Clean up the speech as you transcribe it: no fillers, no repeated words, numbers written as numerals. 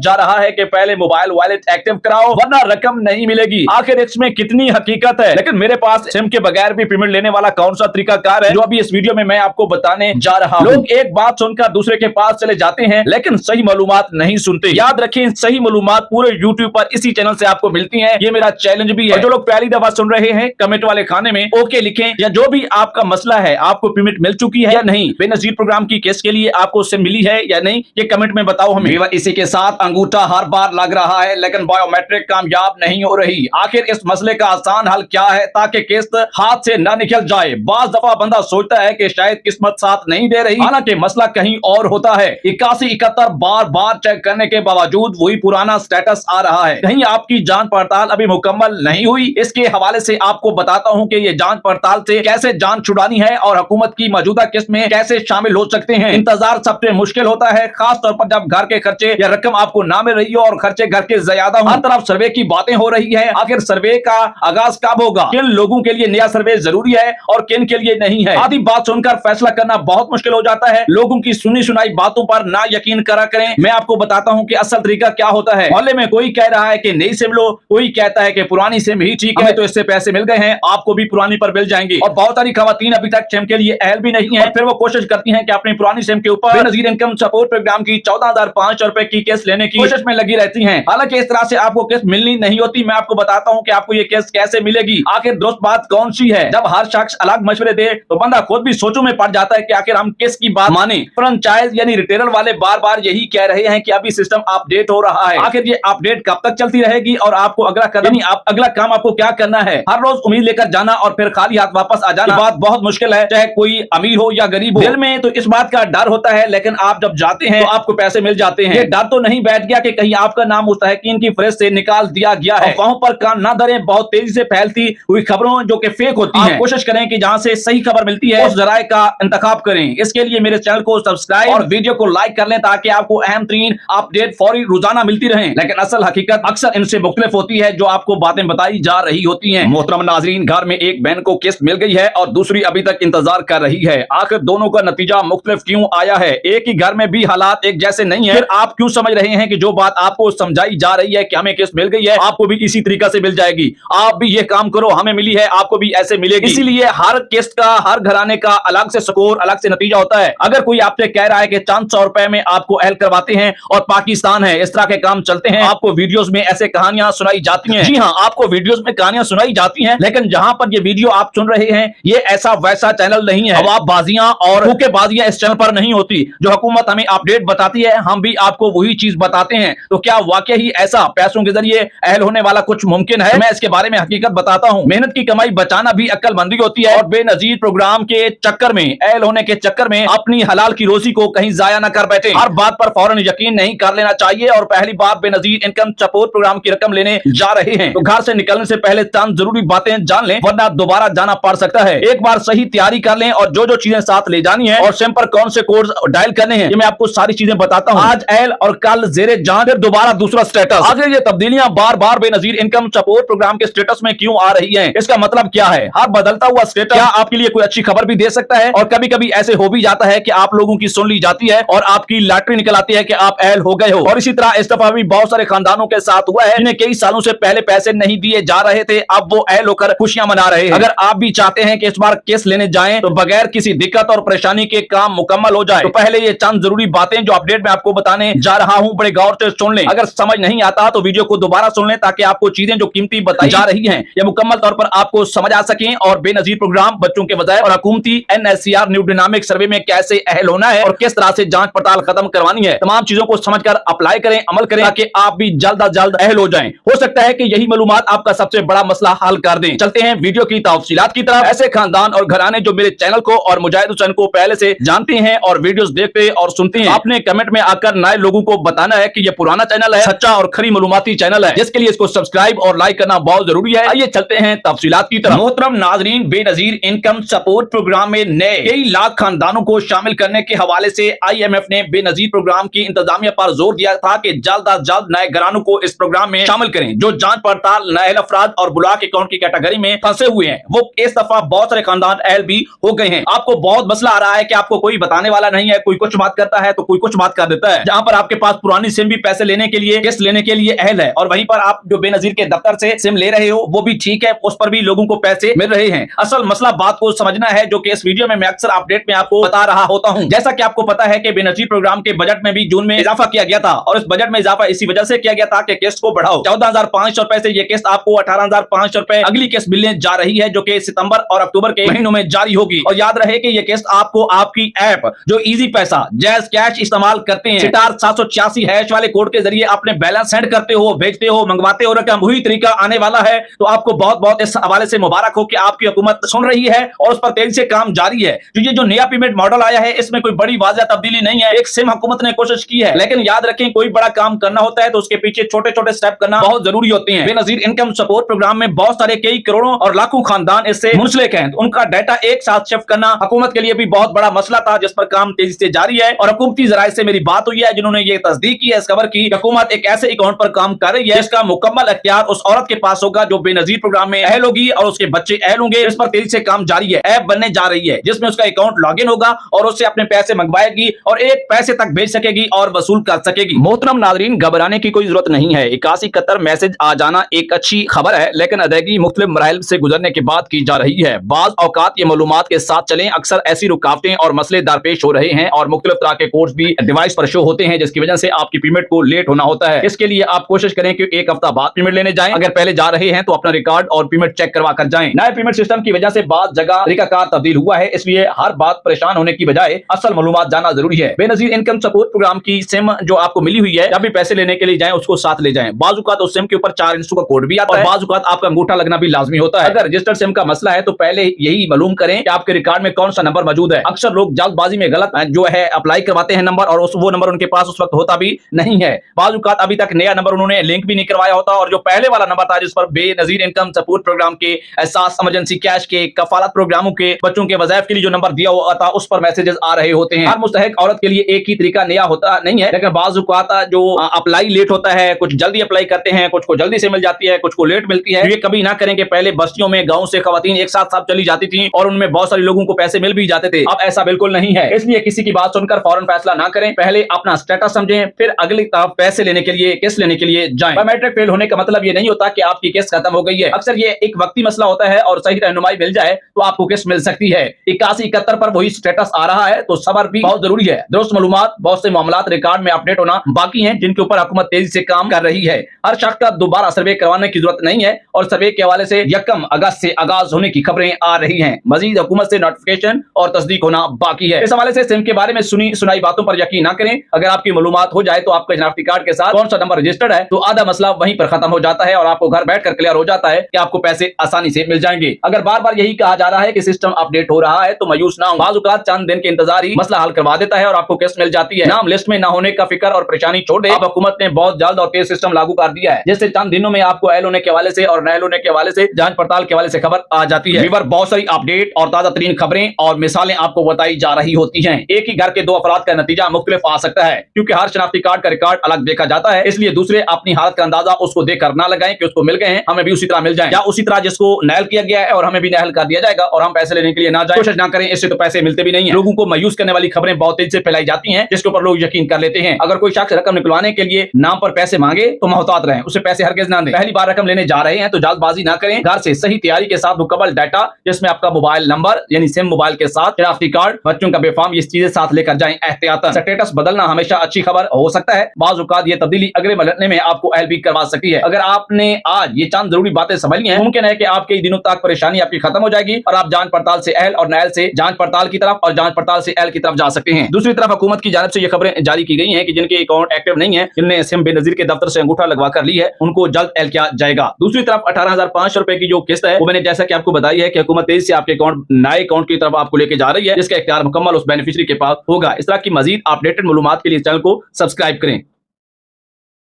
जा रहा है कि पहले मोबाइल वॉलेट एक्टिव कराओ वरना रकम नहीं मिलेगी। आखिर इसमें कितनी हकीकत है, लेकिन मेरे पास सिम के बगैर भी पेमेंट लेने वाला कौन सा तरीकाकार है जो अभी इस वीडियो में मैं आपको बताने जा रहा हूं। लोग एक बात सुनकर दूसरे के पास चले जाते हैं लेकिन सही मालूमात नहीं सुनते। याद रखें, सही मालूमात पूरे यूट्यूब पर इसी चैनल से आपको मिलती है। ये मेरा चैलेंज भी है। जो लोग पहली दफा सुन रहे हैं कमेंट वाले खाने में ओके लिखें, या जो भी आपका मसला है, आपको पेमेंट मिल चुकी है या नहीं, बेनजीर प्रोग्राम की केस के लिए आपको सिम मिली है या नहीं, ये कमेंट में बताओ हमें। इसी के साथ अंगूठा हर बार लग रहा है लेकिन बायोमेट्रिक कामयाब नहीं हो रही। आखिर इस मसले का आसान हल क्या है ताकि किस्त हाथ से न निकल जाए। बाज दफा बंदा सोचता है कि शायद किस्मत साथ नहीं दे रही, हालांकि मसला कहीं और होता है। 81-71 बार बार चेक करने के बावजूद वही पुराना स्टेटस आ रहा है। कहीं आपकी जांच पड़ताल अभी मुकम्मल नहीं हुई। इसके हवाले से आपको बताता हूं कि ये जांच पड़ताल से कैसे जान छुड़ानी है और हुकूमत की मौजूदा किस्त में कैसे शामिल हो सकते हैं। इंतजार सबसे मुश्किल होता है, खास तौर पर जब घर के खर्चे या रकम आपको ना मिल रही हो और खर्चे घर के ज्यादा हो। हर तरफ सर्वे की बातें हो रही है। आखिर सर्वे का आगाज कब होगा, किन लोगों के लिए नया सर्वे जरूरी है और किन के लिए नहीं है। आधी बात सुनकर फैसला करना बहुत मुश्किल हो जाता है। लोगों की सुनी सुनाई बातों पर ना यकीन करा करें। मैं आपको बताता हूं कि असल तरीका क्या होता है। मोहल्ले में कोई कह रहा है कि नई सिम लो, कोई कहता है कि पुरानी सिम ही ठीक है, तो इससे पैसे मिल गए हैं, आपको भी पुरानी पर मिल जाएंगे। और बहुत सारी खवातीन अभी तक सिम के लिए अहल भी नहीं है, फिर वो कोशिश करती हैं कि अपनी पुरानी सिम के ऊपर बेनजीर इनकम सपोर्ट प्रोग्राम की 14,500 रुपए की किस्त लेने की कोशिश में लगी रहती हैं। हालांकि इस तरह से आपको किस्त मिलनी नहीं होती। मैं आपको बताता हूं कि आपको ये किस्त कैसे मिलेगी। आखिर दुरुस्त बात कौन सी है। जब हर शख्स अलग मशवरे दे तो बंदा खुद भी सोचों में पड़ जाता है कि आखिर हम किस की बात माने। फ्रेंचाइज यानी रिटेलर वाले बार बार यही कह रहे हैं कि अभी सिस्टम अपडेट हो रहा है। आखिर ये अपडेट कब तक चलती रहेगी और आपको अगला कदम, अगला काम आपको क्या करना है। हर रोज उम्मीद लेकर जाना और फिर खाली हाथ वापस आ जाना, बात बहुत मुश्किल है, चाहे कोई अमीर हो या गरीब हो। दिल में तो इस बात का डर होता है, लेकिन आप जब जाते हैं तो आपको पैसे मिल जाते हैं। ये डर तो नहीं बैठ गया कि कहीं आपका नाम मुस्तहिकीन की फहरिस्त से निकाल दिया गया है। अफवाहों पर कान ना धरें। बहुत तेजी से फैलती हुई खबरों जो कि फेक होती हैं, कोशिश करें कि जहां से सही खबर मिलती है उस जराये का इंतखाब करें। इसके लिए मेरे चैनल को सब्सक्राइब और वीडियो को लाइक कर लें ताकि आपको अहम तरीन अपडेट फौरी रोजाना मिलती रहे। लेकिन असल हकीकत अक्सर इनसे मुख्तलिफ होती है जो आपको बातें बताई जा रही होती हैं। मोहतरम नाजरीन, घर में एक बहन को किस्त मिल गई है और दूसरी अभी तक इंतजार कर रही है। आखिर दोनों का नतीजा मुख्तलिफ क्यों आया है। एक ही घर में भी हालात एक जैसे नहीं है। फिर आप क्यों समझ रहे हैं कि जो बात आपको समझाई जा रही है कि हमें किस्त मिल गई है, आपको भी इसी तरीका से मिल जाएगी। आप भी ये काम करो, हमें मिली है, आपको भी ऐसे मिलेगी। इसीलिए हर किस्त का, हर घराने का अलग से स्कोर, अलग से नतीजा होता है। अगर कोई आपसे कह रहा है कि चंद 100 रुपए में आपको अहल करवाते हैं और पाकिस्तान है, इस तरह के काम चलते हैं, आपको वीडियोस में ऐसे कहानियां सुनाई जाती हैं। जी हाँ, आपको वीडियोस में कहानियां सुनाई जाती हैं, लेकिन जहां पर ये वीडियो आप सुन रहे हैं ये ऐसा वैसा चैनल नहीं है। अवाबाजियां और धोखेबाजियां इस चैनल पर नहीं होती। जो हुकूमत हमें अपडेट बताती है हम भी आपको वही चीज बताते हैं। तो क्या वाकई ही ऐसा पैसों के जरिए अहल होने वाला कुछ मुमकिन है? मैं इसके बारे में हकीकत बताता हूं। मेहनत की कमाई बचाना भी अक्लमंदी होती है और बेनजीर प्रोग्राम के चक्कर में, अहल होने के चक्कर में अपनी हलाल की रोजी को कहीं जाया न कर बैठे। हर बात पर फौरन यकीन नहीं कर लेना चाहिए। और पहली बार बेनजीर इनकम सपोर्ट प्रोग्राम की रकम लेने जा रहे हैं तो घर से निकलने से पहले चंद जरूरी बातें जान लें, वरना दोबारा जाना पड़ सकता है। एक बार सही तैयारी कर लें और जो जो चीजें साथ ले जानी है और सिम पर कौन से कोड डायल करने हैं, ये मैं आपको सारी चीजें बताता हूं। आज अहल और कल जेरे जान, फिर दोबारा दूसरा स्टेटस। आखिर ये तब्दीलियां बार बार बेनजीर इनकम सपोर्ट प्रोग्राम के स्टेटस में क्यों आ रही हैं? इसका मतलब क्या है? हर बदलता हुआ स्टेटस क्या आपके लिए कोई अच्छी खबर भी दे सकता है? और कभी कभी ऐसे हो भी जाता है कि आप लोगों की सुन ली जाती है और आपकी लॉटरी निकल आती है कि आप अहल हो गए हो। और इसी तरह इस दफा भी बहुत सारे खानदानों के साथ हुआ है जिन्हें कई सालों से पहले पैसे नहीं दिए जा रहे थे, अब वो अहल होकर खुशियां मना रहे हैं। अगर आप भी चाहते हैं कि इस बार केस लेने जाएं तो बगैर किसी दिक्कत और परेशानी के काम मुकम्मल हो जाए, तो पहले ये चंद जरूरी बातें जो अपडेट में आपको बताने जा रहा हूं बड़े गौर से सुन लें। अगर समझ नहीं आता तो वीडियो को दोबारा सुन लें ताकि आपको चीजें जो कीमती बताई जा रही हैं ये मुकम्मल तौर पर आपको समझ आ सकें और बेनजीर प्रोग्राम बच्चों के बजाय और हुकूमती NSCR न्यू डायनामिक सर्वे में कैसे अहल होना है और किस तरह से जांच पड़ताल खत्म करवानी है, तमाम चीजों को समझकर अप्लाई करें, अमल करें ताकि आप भी जल्द अज जल्द अहल हो जाएं। हो सकता है कि यही मालूमात आपका सबसे बड़ा मसला हल कर दें। चलते हैं वीडियो की तफसीलात की तरफ। ऐसे खानदान और घराने जो मेरे चैनल को और मुजाहिद हुसैन को पहले से जानते हैं और वीडियोस देखते और सुनते हैं, आपने कमेंट में आकर नए लोगों को बताना है कि ये पुराना चैनल है, सच्चा और खरी मालूमाती चैनल है, जिसके लिए इसको सब्सक्राइब और लाइक करना बहुत जरूरी है। आइए चलते हैं तफसीलात की तरफ। मोहतरम नाजरीन, बेनजीर इनकम सपोर्ट प्रोग्राम में नए कई लाख खानदानों को शामिल करने के हवाले से IMF ने बेनजीर प्रोग्राम की इंतजामिया पर जोर दिया था कि जल्द अज जल्द नए घरानों को इस प्रोग्राम में शामिल करें। करें। जो जांच पड़ताल नाअहल अफराद और ब्लॉक अकाउंट की कैटेगरी में फंसे हुए हैं, वो इस दफा बहुत सारे खानदान अहल भी हो गए हैं। आपको बहुत मसला आ रहा है कि आपको कोई बताने वाला नहीं है, कोई कुछ बात करता है तो कोई कुछ बात कर देता है। जहां पर आपके पास पुरानी सिम भी पैसे लेने के लिए, किस्त लेने के लिए अहल है, और वहीं पर आप जो बेनजीर के दफ्तर से सिम ले रहे हो वो भी ठीक है, उस पर भी लोगों को पैसे मिल रहे हैं। असल मसला बात को समझना है, जो कि इस वीडियो में मैं अक्सर अपडेट में आपको बता रहा होता हूं। जैसा कि आपको पता है कि बेनजीर प्रोग्राम के बजट में भी जून में इजाफा किया गया था, और इस बजट में इजाफा इसी वजह से किया गया था कि किस्त को बढ़ाओ। 14,500 रुपए से ये किस्त आपको 18,500 रुपए अगली किस्त मिलने जा रही है, जो कि सितंबर और अक्टूबर के महीनों में जारी होगी। और याद रहे कि ये किस्त आपको आपकी ऐप जो इजी पैसा जैज कैश इस्तेमाल करते हैं, *786# वाले कोड के जरिए अपने बैलेंस सेंड करते हो, भेजते हो, मंगवाते हो रकम, वही तरीका आने वाला है। तो आपको बहुत बहुत इस हवाले से मुबारक हो कि आपकी हुकूमत सुन रही है और उस पर तेजी से काम जारी है। तो ये जो नया पेमेंट मॉडल आया है, इसमें कोई बड़ी वाज़ेह तब्दीली नहीं है। एक सिम हुकूमत ने कोशिश की है, लेकिन याद रखें कोई बड़ा काम करना होता है तो उसके पीछे छोटे छोटे स्टेप करना बहुत जरूरी होते हैं। बेनजीर इनकम सपोर्ट प्रोग्राम में बहुत सारे कई करोड़ों और लाखों खानदान इससे मुंसलिक हैं, तो उनका डाटा एक साथ शिफ्ट करना हुकूमत के लिए भी बहुत बड़ा मसला था, जिस पर काम तेजी से जारी है। और हुकूमती जराये से मेरी बात हुई है जिन्होंने ये तस्दीक की है इस खबर की, हुकूमत एक ऐसे अकाउंट पर काम कर रही है जिसका मुकम्मल अख्तियार उस औरत के पास होगा जो बेनजीर प्रोग्राम में अहल होगी और उसके बच्चे अहल होंगे। इस पर तेजी से काम जारी है। ऐप बनने जा रही है जिसमें उसका अकाउंट लॉगिन होगा और उससे अपने पैसे मंगवाएगी और एक पैसे तक भेज सकेगी और वसूल कर सकेगी। मोहतरम नाज़रीन, घबराने की कोई जरूरत नहीं है। 8171 मैसेज आ जाना एक अच्छी खबर है, लेकिन अदायगी मुख्तलिफ मराहिल से गुजरने के बाद की जा रही है। बाज़ औकात ये मालूमात के साथ चलें, अक्सर ऐसी रुकावटें और मसले दरपेश हो रहे हैं और मुख्तलिफ तरह के कोड्स भी डिवाइस पर शो होते हैं, जिसकी वजह से आपकी पेमेंट को लेट होना होता है। इसके लिए आप कोशिश करें कि एक हफ्ता बाद पेमेंट लेने जाएं। अगर पहले जा रहे हैं तो अपना रिकॉर्ड और पेमेंट चेक करवा कर जाएं। नए पेमेंट सिस्टम की वजह से बाद जगह तरीकाकार तब्दील हुआ है, इसलिए हर बात परेशान होने की बजाय असल मालूमात जानना जरूरी है। बेनजीर इनकम सपोर्ट प्रोग्राम की सिम जो आपको मिली हुई है, जब भी पैसे लेने के लिए जाएं उसको साथ ले जाएं। बाजुकात उस सिम के ऊपर 4 इंचों का कोड भी आता है, बाजुकात आपका अंगूठा लगना भी लाजमी होता है। अगर रजिस्टर्ड सिम का मसला है तो पहले यही मालूम करें कि आपके रिकॉर्ड में कौन सा नंबर मौजूद है। अक्सर लोग जल्दबाजी में गलत जो है अप्लाई करवाते हैं नंबर, और वो नंबर उनके पास उस वक्त होता भी नहीं है। बाजुकात अभी तक नया नंबर उन्होंने लिंक भी नहीं करवाया होता, और जो पहले वाला नंबर था जिस पर बेनजीर इनकम सपोर्ट प्रोग्राम के एहसास इमरजेंसी कैश के कफालत प्रोग्रामों के बच्चों के वज़ाइफ के लिए जो नंबर दिया हुआ था उस पर मैसेजेस आ रहे होते हैं। हर मुस्तहिक औरत के लिए एक ही तरीका नया होता नहीं है, लेकिन बाजुकात जो अप्लाई लेट होता है, कुछ जल्दी अप्लाई करते हैं, कुछ को जल्दी से मिल जाती है, कुछ को लेट मिलती है। ये कभी ना करें कि पहले बस्तियों में गांव से खवातीन एक साथ साथ चली जाती थी और उनमें बहुत सारे लोगों को पैसे मिल भी जाते थे। अब ऐसा बिल्कुल नहीं है, इसलिए किसी की बात सुनकर फौरन फैसला ना करें। पहले अपना स्टेटस समझें, फिर अगली तरफ पैसे लेने के लिए, किस्त लेने के लिए जाएं। बायोमेट्रिक फेल होने का मतलब ये नहीं होता कि आपकी किस्त खत्म हो गई है। अक्सर ये एक वक्ती मसला होता है और सही रहनुमाई मिल जाए तो आपको किस्त मिल सकती है। 8171 पर वही स्टेटस आ रहा है, तो सब्र भी बहुत जरूरी है। दुरुस्त मालूमात, बहुत से मामलात रिकॉर्ड में अपडेट होना बाकी हैं, जिनके ऊपर हुकूमत तेजी से काम कर रही है। हर शख्स का दोबारा सर्वे करवाने की जरूरत नहीं है, और सर्वे के हवाले से 1 अगस्त से आगाज होने की खबरें आ रही हैं। मजीद हुकूमत से नोटिफिकेशन और तस्दीक होना बाकी है। इस हवाले से सिम के बारे में सुनाई बातों पर यकीन ना करें। अगर आपकी मालूमात हो जाए तो आपके शनाख्ती कार्ड के साथ कौन सा नंबर रजिस्टर्ड है, तो आधा मसला वहीं पर खत्म हो जाता है और आपको घर बैठकर क्लियर हो जाता है कि आपको पैसे आसानी से मिल जाएंगे। अगर बार बार यही कहा जा रहा है कि सिस्टम अपडेट हो रहा है तो मायूस ना हो। बाज़ औक़ात चंद दिन के इंतजार ही मसला हल करवा देता है और आपको किस्त मिल जाती है। नाम लिस्ट में ना होने का फिक्र और परेशानी छोड़ दे, अब हुकूमत ने बहुत जल्द और तेज सिस्टम लागू कर दिया है, जिससे चंद दिनों में आपको अहल होने के हवाले से और नाअहल होने के हवाले से जांच पड़ताल के हवाले से खबर आ जाती है। बहुत सारी अपडेट और ताजा तरीन खबरें और मिसालें आपको बताई जा रही होती हैं। एक ही घर के 2 अफराद का नतीजा मुख्तलिफ आ सकता है, क्योंकि हर शनाख्ती कार्ड का रिकॉर्ड अलग देखा जाता है। इसलिए दूसरे अपनी हालत का अंदाजा उसको देखकर ना लगाएं कि उसको मिल गए हैं, हमें भी उसी तरह मिल जाए, या उसी तरह जिसको नाअहल किया गया है और हमें भी नाअहल कर दिया जाएगा और हम पैसे लेने के लिए ना जाए। कोशिश ना करें, इससे तो पैसे मिलते भी नहीं है। लोगों को मायूस करने वाली खबरें बहुत तेजी से फैलाई जाती हैं, जिसके ऊपर लोग यकीन कर लेते हैं। अगर कोई शख्स रकम निकलवाने के लिए नाम पर पैसे मांगे तो मोहतात रहें, उसे पैसे हरगिज़ ना दें। पहली बार रकम लेने जा रहे हैं तो जल्दबाजी ना करें। घर से सही तैयारी के साथ मुकम्मल डाटा, जिसमें आपका मोबाइल नंबर यानी सिम मोबाइल के साथ शनाख्ती कार्ड, बच्चों का बेफाम, ये चीजें साथ लेकर जाएं एहतियातन। स्टेटस बदलना हमेशा अच्छी खबर हो सकता है, बाज़ औक़ात ये तब्दीली अगले मरहले में आपको अहल भी करवा सकती है। अगर आपने आज ये चंद जरूरी बातें समझ ली हैं, मुमकिन है कि आपके दिनों तक परेशानी आपकी खत्म हो जाएगी और आप जांच पड़ताल से अहल और नाअहल से जांच पड़ताल की तरफ और जांच पड़ताल से अहल की तरफ जा सकते हैं। दूसरी तरफ हुकूमत की जानिब से ये खबरें जारी की गई हैं कि जिनके अकाउंट एक्टिव नहीं है, जिनने सिम बेनजीर के दफ्तर से अंगूठा लगवा कर ली है, उनको जल्द अहल किया जाएगा। दूसरी तरफ 18,500 रुपए की जो किस्त है, वो मैंने जैसा कि आपको बताई है कि हुकूमत तेजी से आपके अकाउंट नए अकाउंट की तरफ आपको लेके जा रही है, जिसका इख्तियार मुकम्मल उस बेनिफिशियरी के पास होगा। इस तरह की मजीद अपडेटेड मालूमात के लिए चैनल को सब्सक्राइब करें।